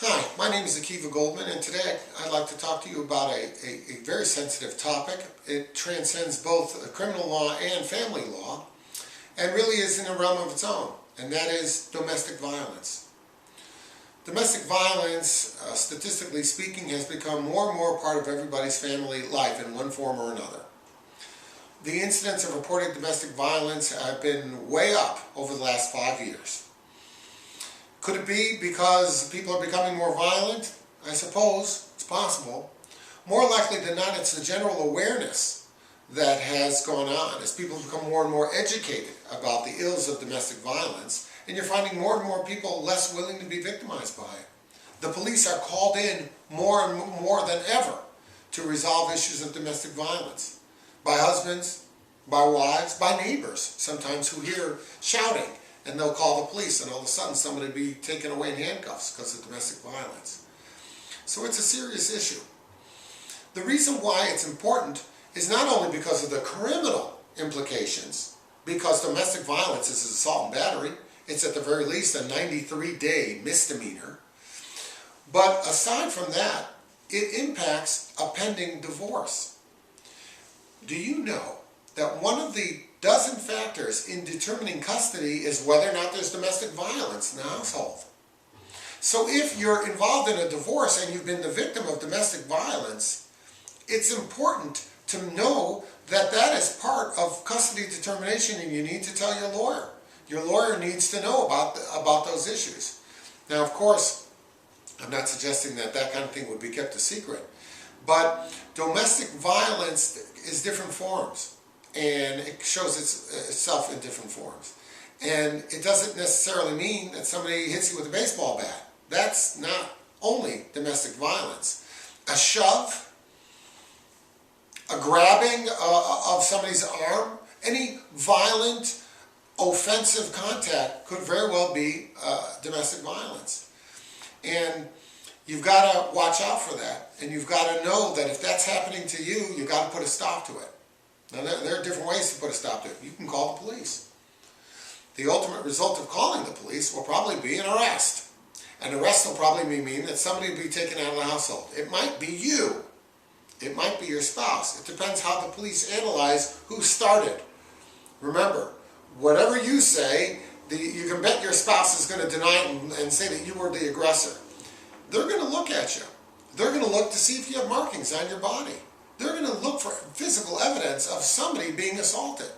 Hi, my name is Goldman, and today I'd like to talk to you about a very sensitive topic. It transcends both criminal law and family law, and really is in a realm of its own, and that is domestic violence. Domestic violence, statistically speaking, has become more and more part of everybody's family life in one form or another. The incidents of reported domestic violence have been way up over the last 5 years. Could it be because people are becoming more violent? I suppose it's possible. More likely than not, it's the general awareness that has gone on as people become more and more educated about the ills of domestic violence, and you're finding more and more people less willing to be victimized by it. The police are called in more and more than ever to resolve issues of domestic violence. By husbands, by wives, by neighbors sometimes who hear shouting, and they'll call the police, and all of a sudden somebody will be taken away in handcuffs because of domestic violence. So it's a serious issue. The reason why it's important is not only because of the criminal implications, because domestic violence is assault and battery. It's at the very least a 93-day misdemeanor. But aside from that, it impacts a pending divorce. Do you know that one of the dozen factors in determining custody is whether or not there's domestic violence in the household? So if you're involved in a divorce and you've been the victim of domestic violence, it's important to know that that is part of custody determination, and you need to tell your lawyer. Your lawyer needs to know about those issues. Now, of course, I'm not suggesting that that kind of thing would be kept a secret, but domestic violence is different forms, and it shows itself in different forms. And it doesn't necessarily mean that somebody hits you with a baseball bat. That's not only domestic violence. A shove, a grabbing of somebody's arm, any violent, offensive contact could very well be domestic violence. And you've got to watch out for that, and you've got to know that if that's happening to you, you've got to put a stop to it. Now, there are different ways to put a stop to it. You can call the police. The ultimate result of calling the police will probably be an arrest. An arrest will probably mean that somebody will be taken out of the household. It might be you. It might be your spouse. It depends how the police analyze who started. Remember, whatever you say, you can bet your spouse is going to deny it and say that you were the aggressor. They're going to look at you. They're going to look to see if you have markings on your body. They're going to look for physical evidence of somebody being assaulted.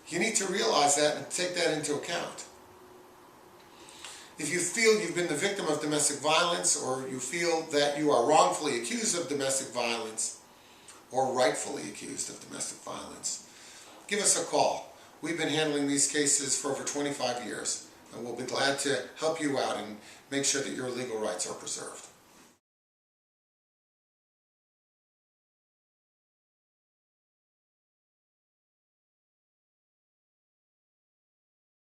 You need to realize that and take that into account. If you feel you've been the victim of domestic violence, or you feel that you are wrongfully accused of domestic violence, or rightfully accused of domestic violence, give us a call. We've been handling these cases for over 25 years, and we'll be glad to help you out and make sure that your legal rights are preserved.